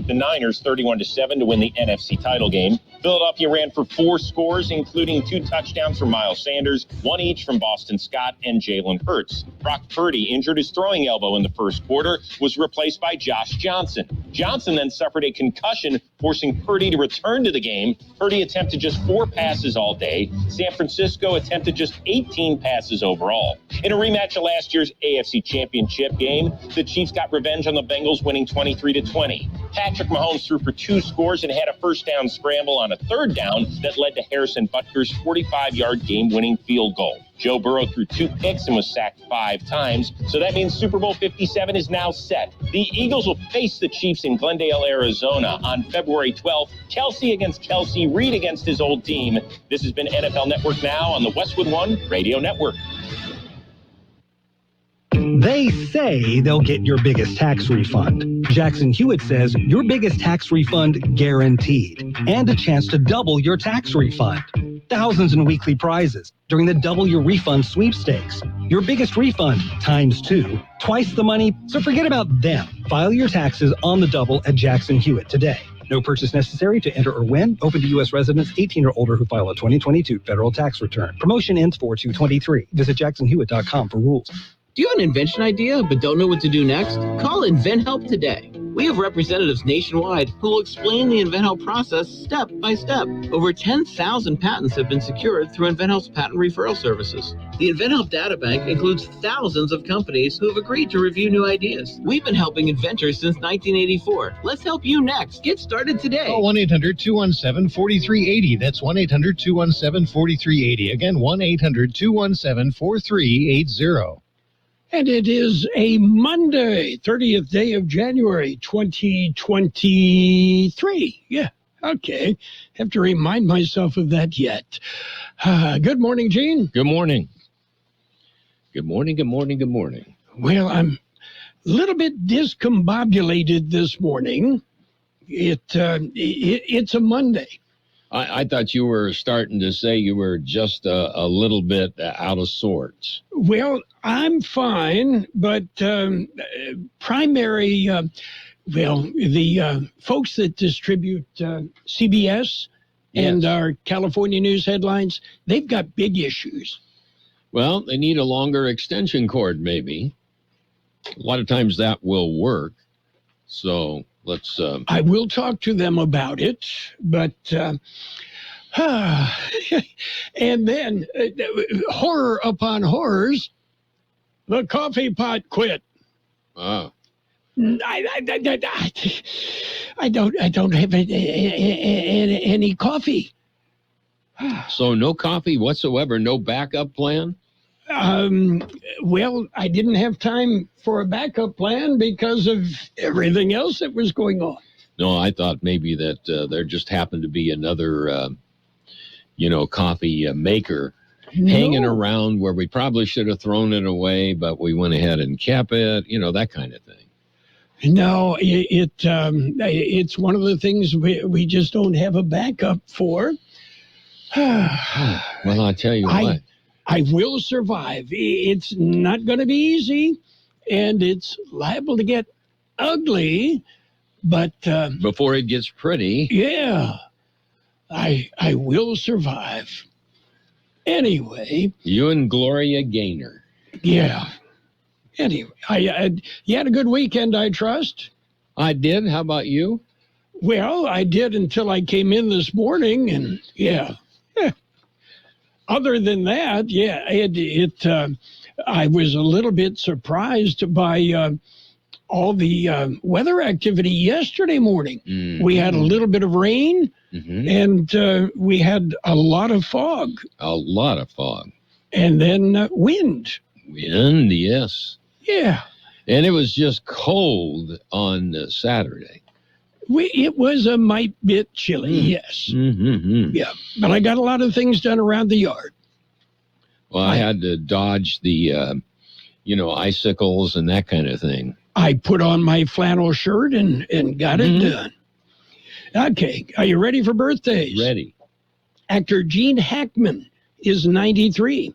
beat the Niners 31-7 to win the NFC title game. Philadelphia ran for 4 scores, including 2 touchdowns from Miles Sanders, 1 each from Boston Scott and Jalen Hurts. Brock Purdy injured his throwing elbow in the first quarter, was replaced by Josh Johnson. Johnson then suffered a concussion, forcing Purdy to return to the game. Purdy attempted just 4 passes all day. San Francisco attempted just 18 passes overall. In a rematch of last year's AFC Championship game, the Chiefs got revenge on the Bengals, winning 23-20. Patrick Mahomes threw for 2 scores and had a first down scramble on a third down that led to Harrison Butker's 45-yard game-winning field goal. Joe Burrow threw 2 picks and was sacked 5 times, so that means Super Bowl 57 is now set. The Eagles will face the Chiefs in Glendale, Arizona on February 12th. Kelsey against Kelsey, Reed against his old team. This has been NFL Network Now on the Westwood One Radio Network. They say they'll get your biggest tax refund. Jackson Hewitt says your biggest tax refund guaranteed, and a chance to double your tax refund. Thousands in weekly prizes during the Double Your Refund sweepstakes. Your biggest refund times 2, twice the money, so forget about them. File your taxes on the double at Jackson Hewitt today. No purchase necessary to enter or win. Open to U.S. residents 18 or older who file a 2022 federal tax return. Promotion ends 4/2/23. Visit jacksonhewitt.com for rules. Do you have an invention idea but don't know what to do next? Call InventHelp today. We have representatives nationwide who will explain the InventHelp process step by step. Over 10,000 patents have been secured through InventHelp's patent referral services. The InventHelp data bank includes thousands of companies who have agreed to review new ideas. We've been helping inventors since 1984. Let's help you next. Get started today. Call 1-800-217-4380. That's 1-800-217-4380. Again, 1-800-217-4380. And it is a Monday, 30th day of January, 2023. Yeah, okay. Have to remind myself of that yet. Good morning, Gene. Good morning. Good morning, good morning, good morning. Well, I'm a little bit discombobulated this morning. It's a Monday. I thought you were starting to say you were just a little bit out of sorts. Well, I'm fine, but the folks that distribute CBS and our California news headlines, they've got big issues. Well, they need a longer extension cord, maybe. A lot of times that will work. So let's... I will talk to them about it, but... and then, horror upon horrors, the coffee pot quit. Oh. I don't have any coffee. So no coffee whatsoever, no backup plan? Well, I didn't have time for a backup plan because of everything else that was going on. No, I thought maybe that there just happened to be another, coffee maker hanging around where we probably should have thrown it away, but we went ahead and kept it, that kind of thing. No, it's one of the things we just don't have a backup for. Well, I'll tell you what. I will survive. It's not going to be easy, and it's liable to get ugly, but... before it gets pretty. Yeah, I will survive. Anyway... You and Gloria Gaynor. Yeah. Anyway, you had a good weekend, I trust? I did. How about you? Well, I did until I came in this morning, and yeah. Other than that, yeah, I was a little bit surprised by all the weather activity yesterday morning. Mm-hmm. We had a little bit of rain, and we had a lot of fog. A lot of fog. And then wind. Wind, yes. Yeah. And it was just cold on Saturday. It was a mite bit chilly, yes. Mm-hmm. Yeah, but I got a lot of things done around the yard. Well, I had to dodge the, icicles and that kind of thing. I put on my flannel shirt and got it done. Okay, are you ready for birthdays? Ready. Actor Gene Hackman is 93.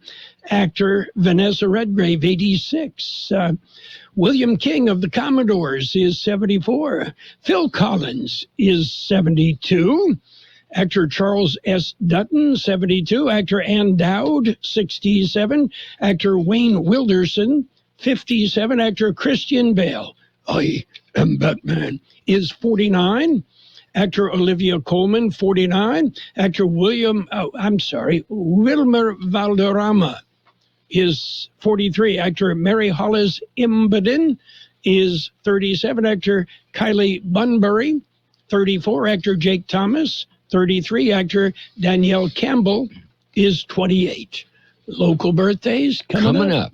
Actor Vanessa Redgrave, 86. William King of the Commodores is 74. Phil Collins is 72. Actor Charles S. Dutton, 72. Actor Ann Dowd, 67. Actor Wayne Wilderson, 57. Actor Christian Bale, I am Batman, is 49. Actor Olivia Colman, 49. Actor Wilmer Valderrama is 43. Actor Mary Hollis Imboden is 37. Actor Kylie Bunbury, 34. Actor Jake Thomas, 33. Actor Danielle Campbell is 28. Local birthdays coming up.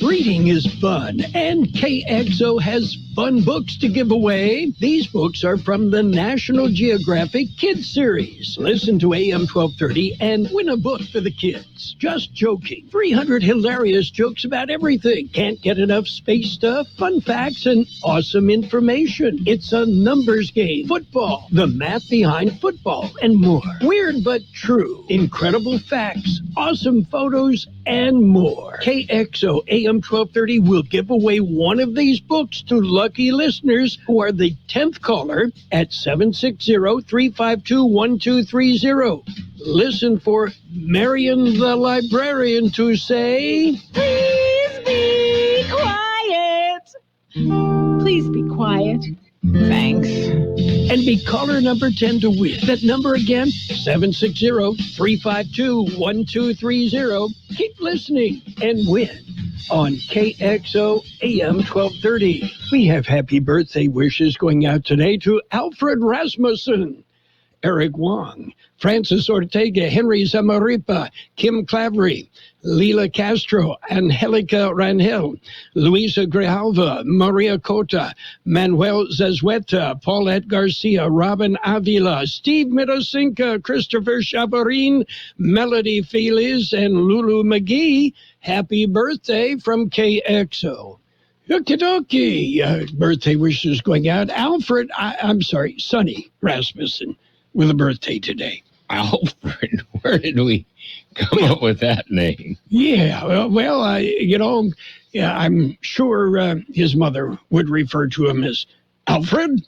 Reading is fun, and KXO has fun books to give away. These books are from the National Geographic Kids Series. Listen to AM 1230 and win a book for the kids. Just joking. 300 hilarious jokes about everything. Can't get enough space stuff, fun facts, and awesome information. It's a numbers game, football, the math behind football, and more. Weird but true. Incredible facts, awesome photos, and more. KXO AM 1230 will give away one of these books to lucky listeners who are the 10th caller at 760-352-1230. Listen for Marion the librarian to say, "Please be quiet. Please be quiet. Thanks." And be caller number 10 to win. That number again, 760-352-1230. Keep listening and win on KXO AM 1230. We have happy birthday wishes going out today to Alfred Rasmussen, Eric Wong, Francis Ortega, Henry Zamaripa, Kim Clavery, Lila Castro, Angelica Rangel, Luisa Grijalva, Maria Cota, Manuel Zazueta, Paulette Garcia, Robin Avila, Steve Midosinka, Christopher Chavarin, Melody Feliz, and Lulu McGee. Happy birthday from KXO. Okie dokie. Birthday wishes going out. Sonny Rasmussen with a birthday today. Alfred, where did we come up with that name? Yeah, I'm sure his mother would refer to him as Alfred.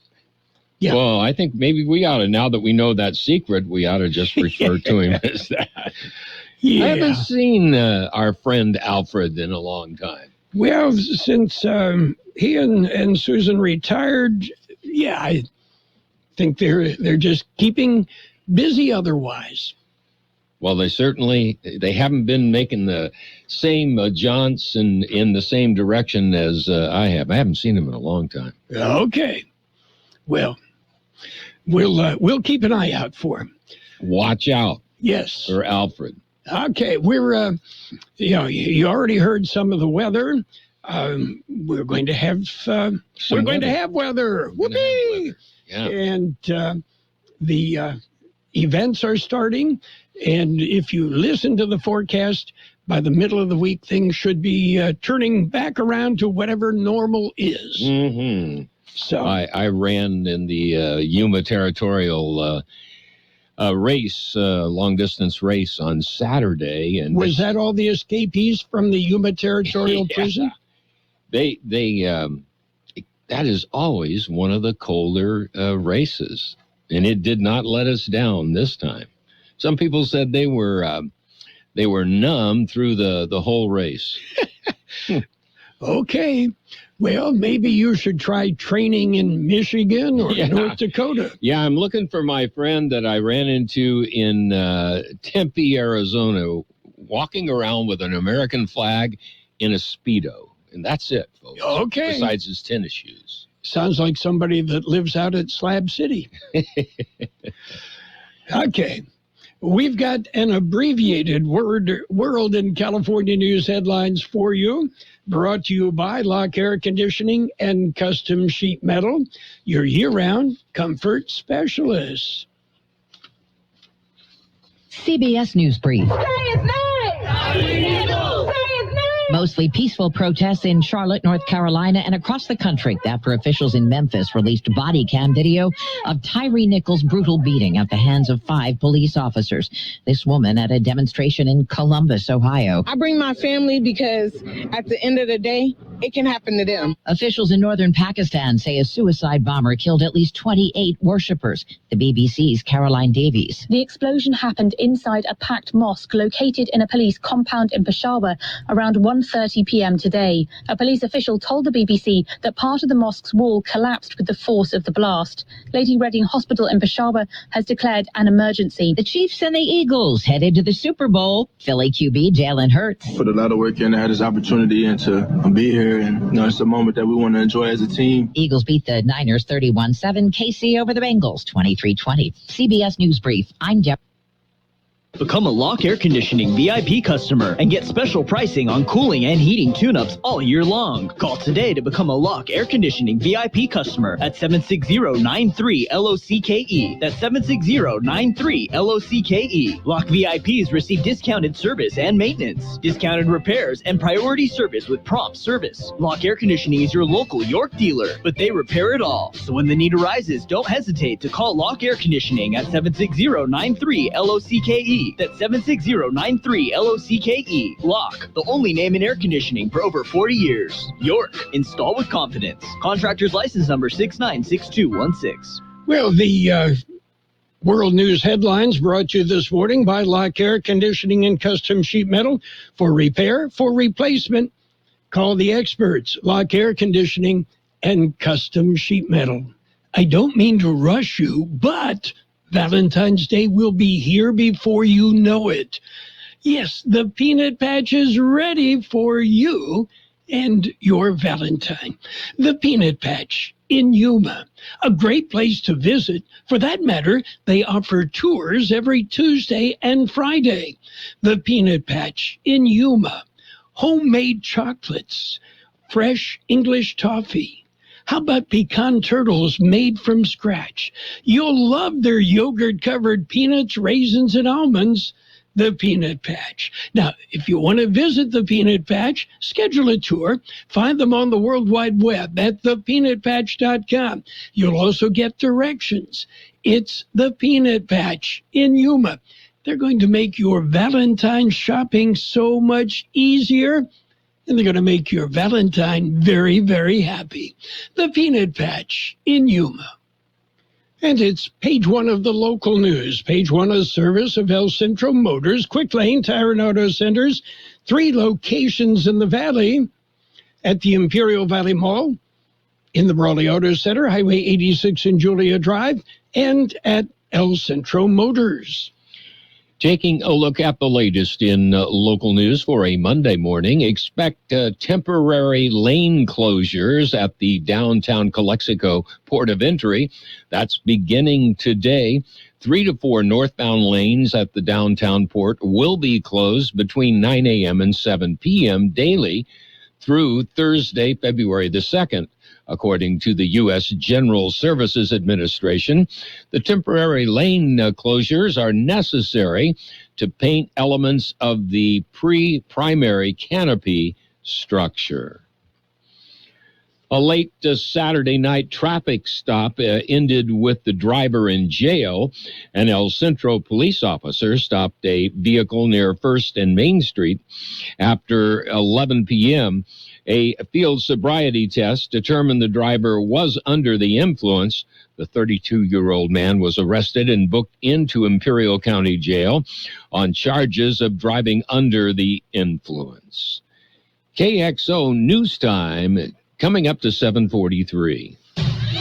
Yeah. Well, I think maybe we ought to, now that we know that secret, we ought to just refer to him as that. Yeah. I haven't seen our friend Alfred in a long time. Well, since he and Susan retired, yeah, I think they're just keeping busy otherwise. Well, they haven't been making the same jaunts in the same direction as I have. I haven't seen them in a long time. Okay. Well, we'll keep an eye out for him. Watch out. Yes. For Alfred. Okay, we're you already heard some of the weather. We're going to have weather. Whoopee! Yeah. And the events are starting, and if you listen to the forecast, by the middle of the week, things should be turning back around to whatever normal is. Mm-hmm. So I ran in the Yuma Territorial race, long-distance race on Saturday. And was that all the escapees from the Yuma Territorial Prison? They that is always one of the colder races, and it did not let us down this time. Some people said they were numb through the whole race. Okay. Well, maybe you should try training in Michigan or North Dakota. Yeah, I'm looking for my friend that I ran into in Tempe, Arizona, walking around with an American flag in a Speedo. And that's it, folks. Okay. Besides his tennis shoes. Sounds like somebody that lives out at Slab City. Okay. We've got an abbreviated World in California News headlines for you, brought to you by Lock Air Conditioning and Custom Sheet Metal, your year-round comfort specialists. CBS News Brief. Mostly peaceful protests in Charlotte, North Carolina, and across the country after officials in Memphis released body cam video of Tyree Nichols' brutal beating at the hands of 5 police officers. This woman at a demonstration in Columbus, Ohio. I bring my family because at the end of the day, it can happen to them. Officials in northern Pakistan say a suicide bomber killed at least 28 worshippers. The BBC's Caroline Davies. The explosion happened inside a packed mosque located in a police compound in Peshawar around 1:30 p.m. today. A police official told the BBC that part of the mosque's wall collapsed with the force of the blast. Lady Reading Hospital in Peshawar has declared an emergency. The Chiefs and the Eagles headed to the Super Bowl. Philly QB Jalen Hurts. Put a lot of work in. I had this opportunity and to be here, and it's a moment that we want to enjoy as a team. Eagles beat the Niners 31-7. KC over the Bengals 23-20. CBS News Brief. I'm Jeff. Become a Lock Air Conditioning VIP customer and get special pricing on cooling and heating tune-ups all year long. Call today to become a Lock Air Conditioning VIP customer at 760-93-LOCKE. That's 760-93-LOCKE. Lock VIPs receive discounted service and maintenance, discounted repairs, and priority service with prompt service. Lock Air Conditioning is your local York dealer, but they repair it all. So when the need arises, don't hesitate to call Lock Air Conditioning at 760-93-LOCKE. That's 760-93-LOCKE. Lock, the only name in air conditioning for over 40 years. York, install with confidence. Contractor's license number 696216. Well, the World News headlines brought to you this morning by Lock Air Conditioning and Custom Sheet Metal. For repair, for replacement, call the experts. Lock Air Conditioning and Custom Sheet Metal. I don't mean to rush you, but Valentine's Day will be here before you know it. Yes, the Peanut Patch is ready for you and your Valentine. The Peanut Patch in Yuma, a great place to visit. For that matter, they offer tours every Tuesday and Friday. The Peanut Patch in Yuma, homemade chocolates, fresh English toffee. How about pecan turtles made from scratch? You'll love their yogurt-covered peanuts, raisins, and almonds. The Peanut Patch. Now, if you want to visit the Peanut Patch, schedule a tour. Find them on the World Wide Web at thepeanutpatch.com. You'll also get directions. It's the Peanut Patch in Yuma. They're going to make your Valentine shopping so much easier, and they're going to make your Valentine very, very happy. The Peanut Patch in Yuma. And it's page one of the local news. Page one of service of El Centro Motors, Quick Lane, Tire and Auto Centers, 3 locations in the Valley, at the Imperial Valley Mall, in the Brawley Auto Center, Highway 86 and Julia Drive, and at El Centro Motors. Taking a look at the latest in local news for a Monday morning, expect temporary lane closures at the downtown Calexico port of entry. That's beginning today. 3 to 4 northbound lanes at the downtown port will be closed between 9 a.m. and 7 p.m. daily through Thursday, February the 2nd. According to the U.S. General Services Administration, the temporary lane closures are necessary to paint elements of the primary canopy structure. A late Saturday night traffic stop ended with the driver in jail. An El Centro police officer stopped a vehicle near 1st and Main Street after 11 p.m. A field sobriety test determined the driver was under the influence. The 32-year-old man was arrested and booked into Imperial County Jail on charges of driving under the influence. KXO News Time coming up to 7:43.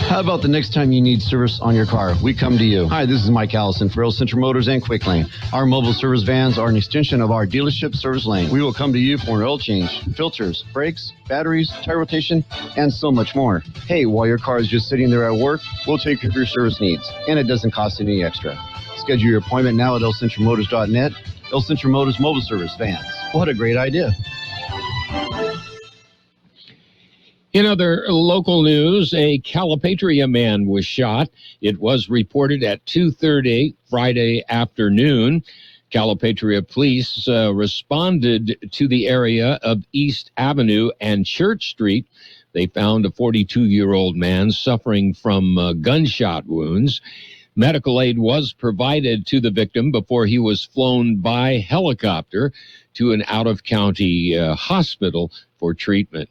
How about the next time you need service on your car? We come to you. Hi, this is Mike Allison for Real Central Motors and Quick Lane. Our mobile service vans are an extension of our dealership service lane. We will come to you for an oil change, filters, brakes, batteries, tire rotation, and so much more. Hey, while your car is just sitting there at work, we'll take care of your service needs, and it doesn't cost any extra. Schedule your appointment now at elcentralmotors.net. El Centro Motors mobile service vans. What a great idea. In other local news, a Calipatria man was shot. It was reported at 2:30 Friday afternoon. Calipatria police responded to the area of East Avenue and Church Street. They found a 42-year-old man suffering from gunshot wounds. Medical aid was provided to the victim before he was flown by helicopter to an out-of-county hospital for treatment.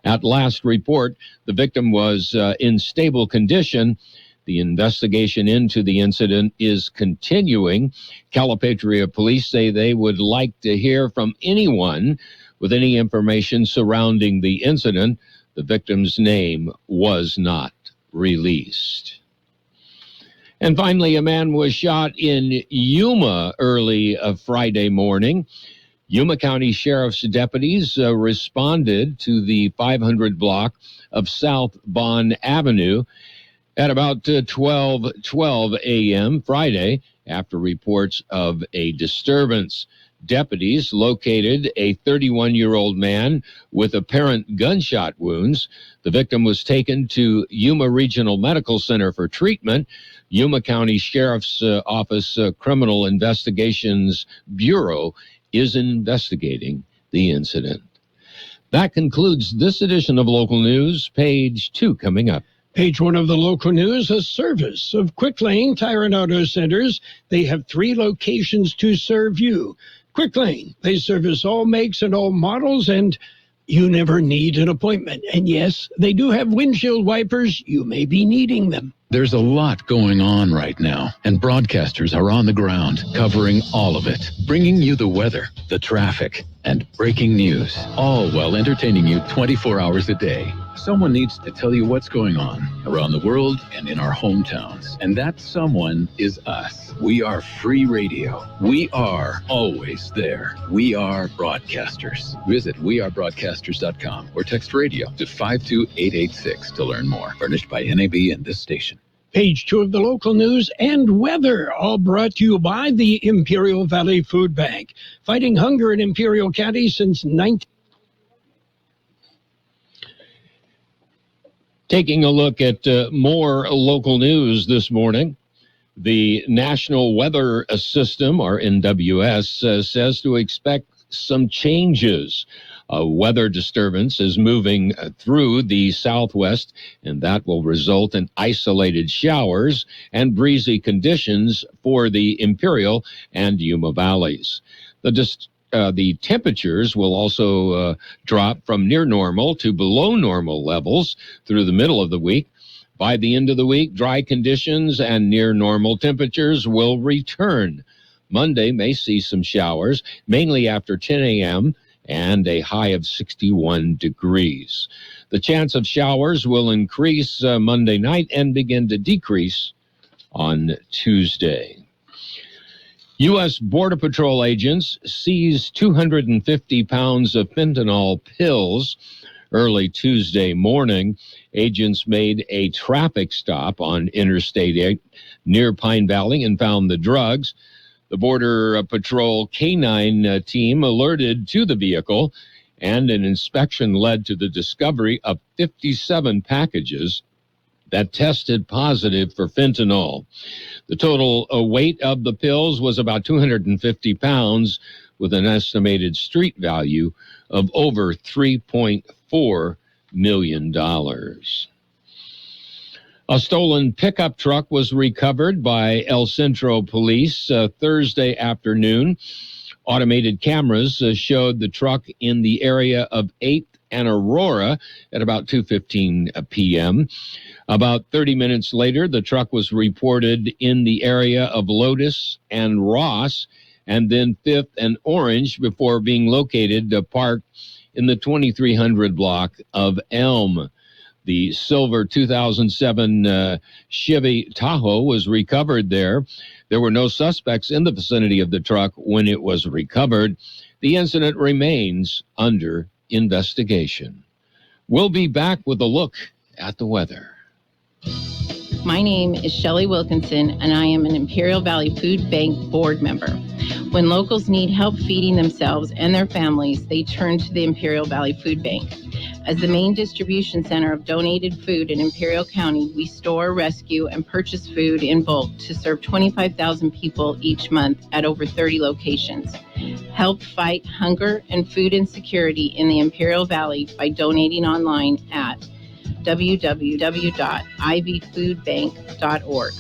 At last report, the victim was in stable condition. The investigation into the incident is continuing. Calipatria police say they would like to hear from anyone with any information surrounding the incident. The victim's name was not released. And finally, a man was shot in Yuma early Friday morning. Yuma County Sheriff's deputies responded to the 500 block of South Bond Avenue at about 12 a.m. Friday after reports of a disturbance. Deputies located a 31-year-old man with apparent gunshot wounds. The victim was taken to Yuma Regional Medical Center for treatment. Yuma County Sheriff's Office Criminal Investigations Bureau is investigating the incident. That concludes this edition of Local News. Page 2 coming up. Page 1 of the local news, a service of Quick Lane Tire and Auto Centers. They have 3 locations to serve you. Quick Lane, they service all makes and all models, and you never need an appointment. And yes, they do have windshield wipers. You may be needing them. There's a lot going on right now, and broadcasters are on the ground covering all of it, bringing you the weather, the traffic, and breaking news, all while entertaining you 24 hours a day. Someone needs to tell you what's going on around the world and in our hometowns, and that someone is us. We are free radio. We are always there. We are broadcasters. Visit wearebroadcasters.com or text radio to 52886 to learn more. Furnished by NAB and this station. Page 2 of the local news and weather, all brought to you by the Imperial Valley Food Bank. Fighting hunger in Imperial County since 19... Taking a look at more local news this morning. The National Weather System, or NWS, says to expect some changes. A weather disturbance is moving through the southwest, and that will result in isolated showers and breezy conditions for the Imperial and Yuma valleys. The temperatures will also drop from near normal to below normal levels through the middle of the week. By the end of the week, dry conditions and near normal temperatures will return. Monday may see some showers, mainly after 10 a.m., and a high of 61 degrees. The chance of showers will increase Monday night and begin to decrease on Tuesday. U.S. Border Patrol agents seized 250 pounds of fentanyl pills early Tuesday morning. Agents made a traffic stop on Interstate 8 near Pine Valley and found the drugs. The Border Patrol K-9 team alerted to the vehicle, and an inspection led to the discovery of 57 packages that tested positive for fentanyl. The total weight of the pills was about 250 pounds, with an estimated street value of over $3.4 million. A stolen pickup truck was recovered by El Centro police Thursday afternoon. Automated cameras showed the truck in the area of 8th and Aurora at about 2:15 p.m. About 30 minutes later, the truck was reported in the area of Lotus and Ross, and then 5th and Orange before being located parked in the 2300 block of Elm. The silver 2007 Chevy Tahoe was recovered there. There were no suspects in the vicinity of the truck when it was recovered. The incident remains under investigation. We'll be back with a look at the weather. My name is Shelley Wilkinson, and I am an Imperial Valley Food Bank board member. When locals need help feeding themselves and their families, they turn to the Imperial Valley Food Bank. As the main distribution center of donated food in Imperial County, we store, rescue, and purchase food in bulk to serve 25,000 people each month at over 30 locations. Help fight hunger and food insecurity in the Imperial Valley by donating online at www.ivfoodbank.org.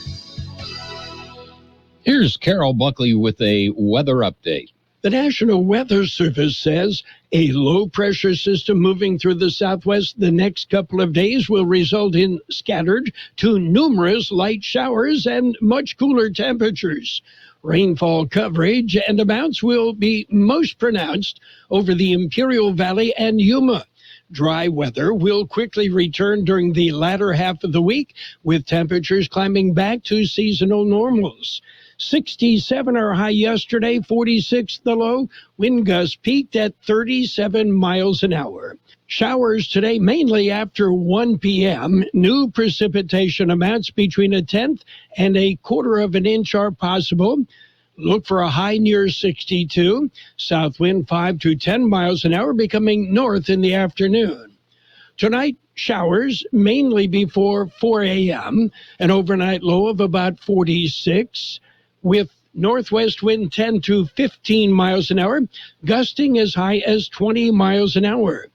Here's Carroll Buckley with a weather update. The National Weather Service says a low-pressure system moving through the southwest the next couple of days will result in scattered to numerous light showers and much cooler temperatures. Rainfall coverage and amounts will be most pronounced over the Imperial Valley and Yuma. Dry weather will quickly return during the latter half of the week, with temperatures climbing back to seasonal normals. 67 our high yesterday, 46 the low. Wind gusts peaked at 37 miles an hour. Showers today mainly after 1 p.m. New precipitation amounts between 1/10 and 1/4 inch are possible. Look for a high near 62. South wind 5 to 10 miles an hour, becoming north in the afternoon. Tonight, showers mainly before 4 a.m. An overnight low of about 46, with northwest wind 10 to 15 miles an hour, gusting as high as 20 miles an hour.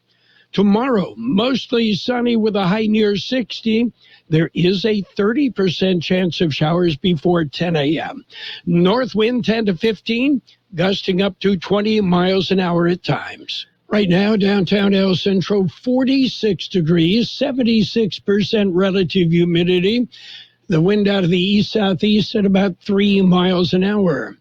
Tomorrow, mostly sunny with a high near 60. There is a 30% chance of showers before 10 a.m. North wind 10 to 15, gusting up to 20 miles an hour at times. Right now, downtown El Centro, 46 degrees, 76% relative humidity. The wind out of the east-southeast at about 3 miles an hour.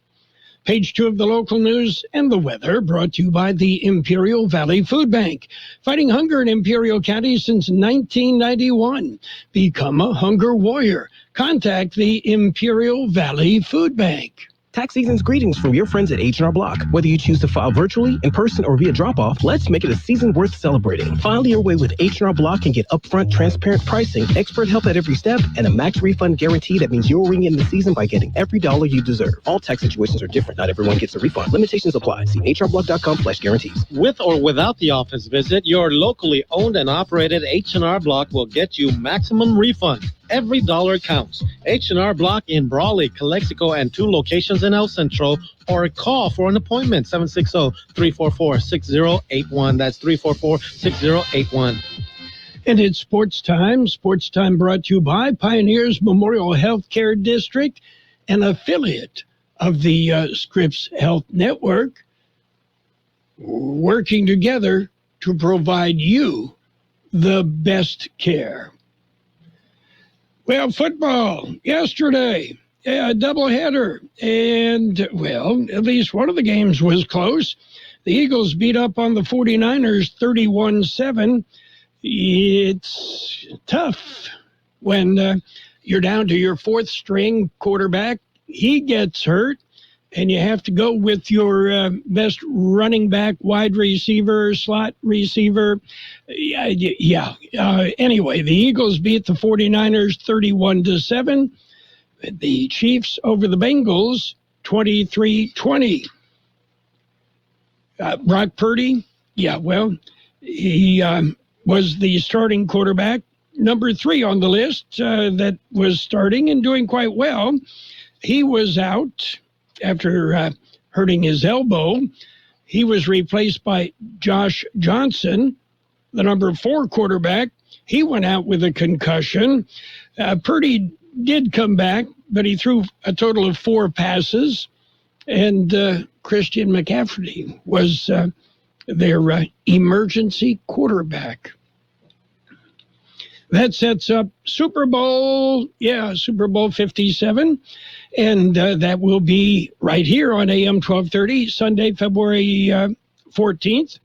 Page 2 of the local news and the weather, brought to you by the Imperial Valley Food Bank. Fighting hunger in Imperial County since 1991. Become a hunger warrior. Contact the Imperial Valley Food Bank. Tax season's greetings from your friends at H&R Block. Whether you choose to file virtually, in person, or via drop-off, let's make it a season worth celebrating. File your way with H&R Block and get upfront, transparent pricing, expert help at every step, and a max refund guarantee that means you'll ring in the season by getting every dollar you deserve. All tax situations are different. Not everyone gets a refund. Limitations apply. See hrblock.com/guarantees. With or without the office visit, your locally owned and operated H&R Block will get you maximum refund. Every dollar counts. H&R Block in Brawley, Calexico, and 2 locations in El Centro, or call for an appointment, 760-344-6081. That's 344-6081. And it's Sports Time. Sports Time brought to you by Pioneers Memorial Healthcare District, an affiliate of the Scripps Health Network, working together to provide you the best care. Well, football yesterday, a doubleheader, and, well, at least one of the games was close. The Eagles beat up on the 49ers 31-7. It's tough when you're down to your 4th-string quarterback. He gets hurt, and you have to go with your best running back, wide receiver, slot receiver. Anyway, the Eagles beat the 49ers 31-7. The Chiefs over the Bengals 23-20. Brock Purdy, he was the starting quarterback, number 3 on the list that was starting and doing quite well. He was out after hurting his elbow. He was replaced by Josh Johnson, the number 4 quarterback. He went out with a concussion. Purdy did come back, but he threw a total of 4 passes. And Christian McCaffrey was their emergency quarterback. That sets up Super Bowl 57. And that will be right here on AM 1230, Sunday, February 14th.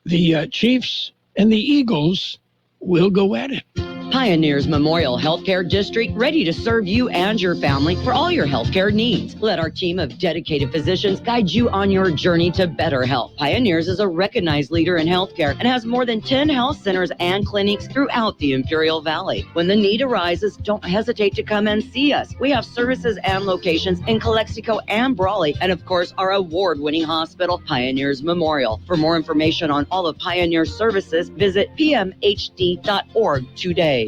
The Chiefs and the Eagles will go at it. Pioneers Memorial Healthcare District, ready to serve you and your family for all your healthcare needs. Let our team of dedicated physicians guide you on your journey to better health. Pioneers is a recognized leader in healthcare and has more than 10 health centers and clinics throughout the Imperial Valley. When the need arises, don't hesitate to come and see us. We have services and locations in Calexico and Brawley, and of course, our award-winning hospital, Pioneers Memorial. For more information on all of Pioneer's services, visit pmhd.org today.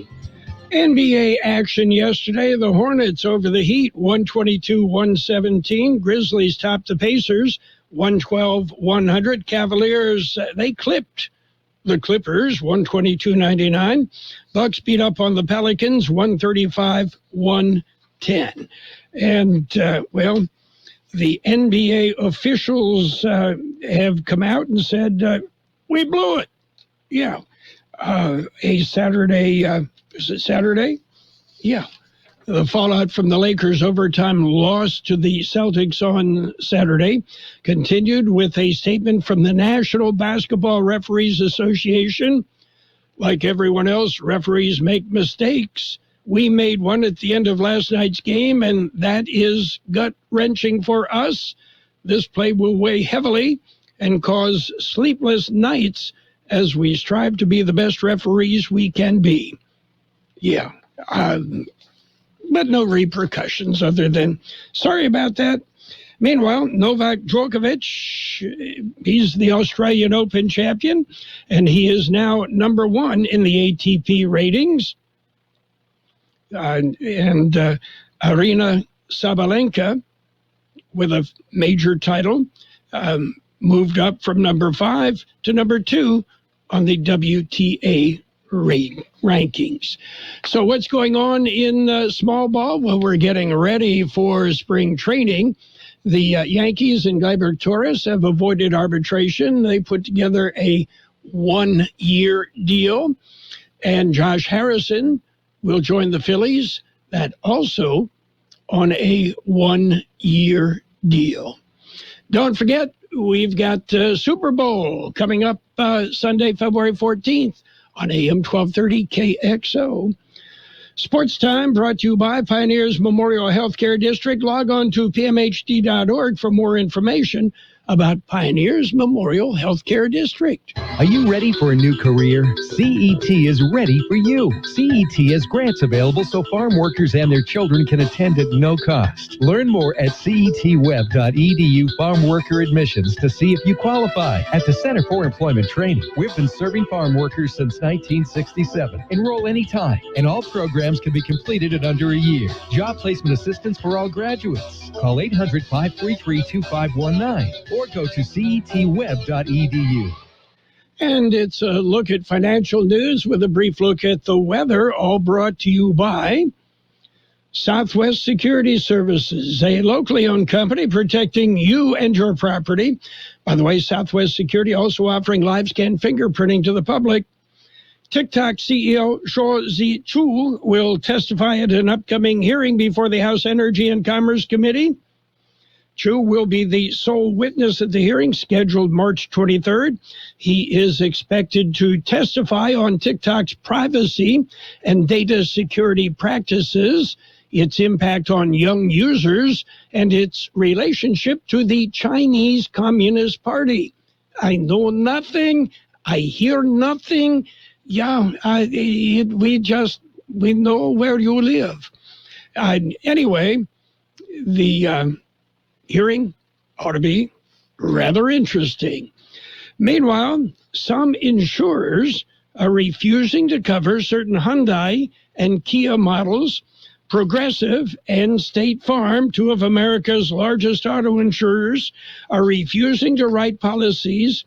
NBA action yesterday. The Hornets over the Heat, 122-117. Grizzlies topped the Pacers, 112-100. Cavaliers, they clipped the Clippers, 122-99. Bucks beat up on the Pelicans, 135-110. And, the NBA officials have come out and said, we blew it. Yeah. A Saturday, is it Saturday? Yeah. The fallout from the Lakers' overtime loss to the Celtics on Saturday continued with a statement from the National Basketball Referees Association. Like everyone else, referees make mistakes. We made one at the end of last night's game, and that is gut-wrenching for us. This play will weigh heavily and cause sleepless nights as we strive to be the best referees we can be. Yeah. But no repercussions other than, sorry about that. Meanwhile, Novak Djokovic, he's the Australian Open champion, and he is now number one in the ATP ratings. And Arina Sabalenka, with a major title, moved up from number 5 to number 2 on the WTA rankings. So what's going on in small ball? Well, we're getting ready for spring training. The Yankees and Gleyber Torres have avoided arbitration. They put together a 1-year deal. And Josh Harrison will join the Phillies, that also on a 1-year deal. Don't forget, we've got Super Bowl coming up Sunday, February 14th. On AM 1230 KXO. Sports Time brought to you by Pioneers Memorial Healthcare District. Log on to pmhd.org for more information about Pioneers Memorial Healthcare District. Are you ready for a new career? CET is ready for you. CET has grants available so farm workers and their children can attend at no cost. Learn more at cetweb.edu farm worker admissions to see if you qualify. At the Center for Employment Training, we've been serving farm workers since 1967. Enroll anytime, and all programs can be completed in under a year. Job placement assistance for all graduates. Call 800-533-2519 or go to cetweb.edu. And it's a look at financial news with a brief look at the weather, all brought to you by Southwest Security Services, a locally owned company protecting you and your property. By the way, Southwest Security also offering live scan fingerprinting to the public. TikTok CEO Kxo Chu will testify at an upcoming hearing before the House Energy and Commerce Committee. Chu will be the sole witness at the hearing scheduled March 23rd. He is expected to testify on TikTok's privacy and data security practices, its impact on young users, and its relationship to the Chinese Communist Party. I know nothing. I hear nothing. Yeah, we know where you live. Anyway, the hearing ought to be rather interesting. Meanwhile, some insurers are refusing to cover certain Hyundai and Kia models. Progressive and State Farm, two of America's largest auto insurers, are refusing to write policies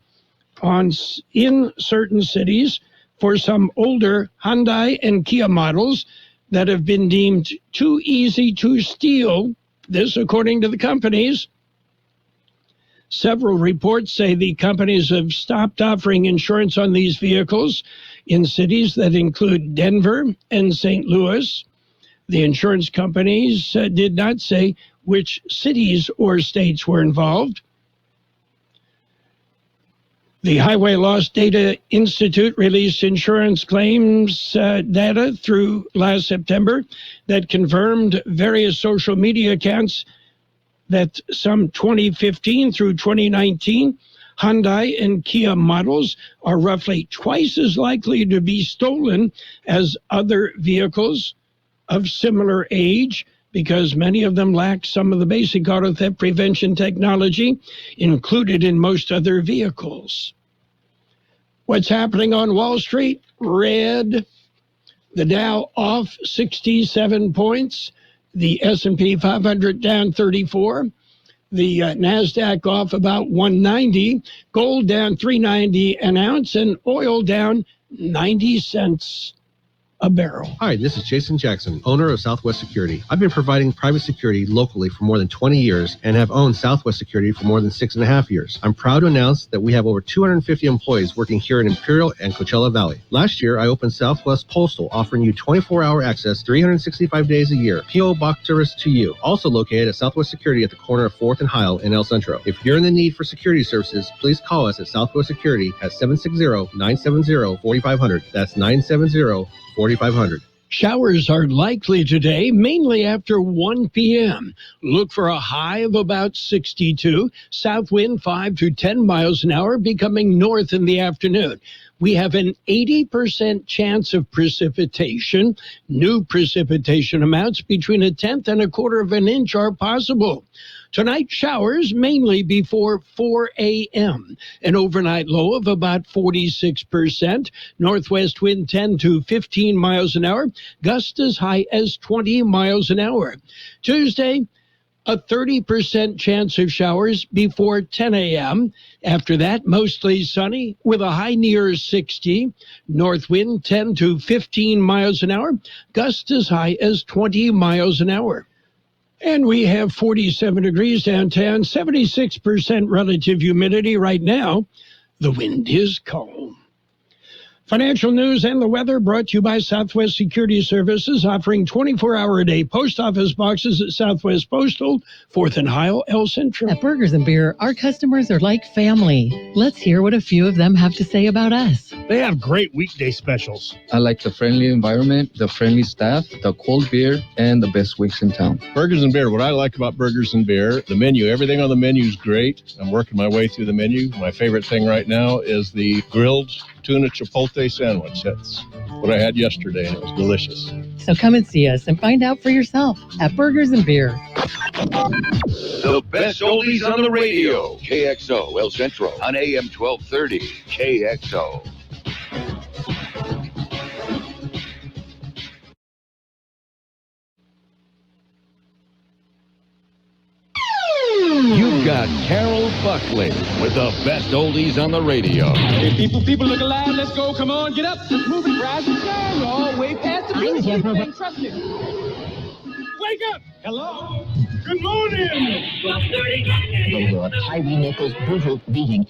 in certain cities for some older Hyundai and Kia models that have been deemed too easy to steal. This, according to the companies. Several reports say the companies have stopped offering insurance on these vehicles in cities that include Denver and St. Louis. The insurance companies did not say which cities or states were involved. The Highway Loss Data Institute released insurance claims data through last September that confirmed various social media accounts that some 2015 through 2019 Hyundai and Kia models are roughly twice as likely to be stolen as other vehicles of similar age, because many of them lack some of the basic auto theft prevention technology included in most other vehicles. What's happening on Wall Street? Red. The Dow off 67 points. The S&P 500 down 34. The NASDAQ off about 190. Gold down $3.90 an ounce, and oil down 90 cents a barrel. Hi, this is Jason Jackson, owner of Southwest Security. I've been providing private security locally for more than 20 years and have owned Southwest Security for more than 6.5 years. I'm proud to announce that we have over 250 employees working here in Imperial and Coachella Valley. Last year, I opened Southwest Postal, offering you 24-hour access 365 days a year. P.O. Box service to you. Also located at Southwest Security at the corner of 4th and Heil in El Centro. If you're in the need for security services, please call us at Southwest Security at 760-970-4500. That's 970-4500. Showers are likely today, mainly after 1 p.m. Look for a high of about 62. South wind 5 to 10 miles an hour, becoming north in the afternoon. We have an 80% chance of precipitation. New precipitation amounts between 1/10 and 1/4 of an inch are possible. Tonight, showers mainly before 4 a.m. An overnight low of about 46%. Northwest wind 10 to 15 miles an hour. Gusts as high as 20 miles an hour. Tuesday, a 30% chance of showers before 10 a.m. After that, mostly sunny with a high near 60. North wind 10 to 15 miles an hour. Gusts as high as 20 miles an hour. And we have 47 degrees downtown, 76% relative humidity right now. The wind is calm. Financial news and the weather brought to you by Southwest Security Services, offering 24-hour-a-day post office boxes at Southwest Postal, 4th and Heil, El Centro. At Burgers and Beer, our customers are like family. Let's hear what a few of them have to say about us. They have great weekday specials. I like the friendly environment, the friendly staff, the cold beer, and the best wings in town. Burgers and Beer. What I like about Burgers and Beer, the menu. Everything on the menu is great. I'm working my way through the menu. My favorite thing right now is the grilled tuna chipotle sandwich. That's what I had yesterday, and it was delicious. So come and see us and find out for yourself at Burgers and Beer. The best oldies on the radio. KXO, El Centro, on AM 1230. KXO. You've got Carroll Buckley with the best oldies on the radio. Hey, people, look alive. Let's go. Come on, get up. Let's move it. Rise and shine. We're all way past the beauty. Trust me. Wake up. Hello. Good morning. 12:30. A Tyree Nichols' brutal beating.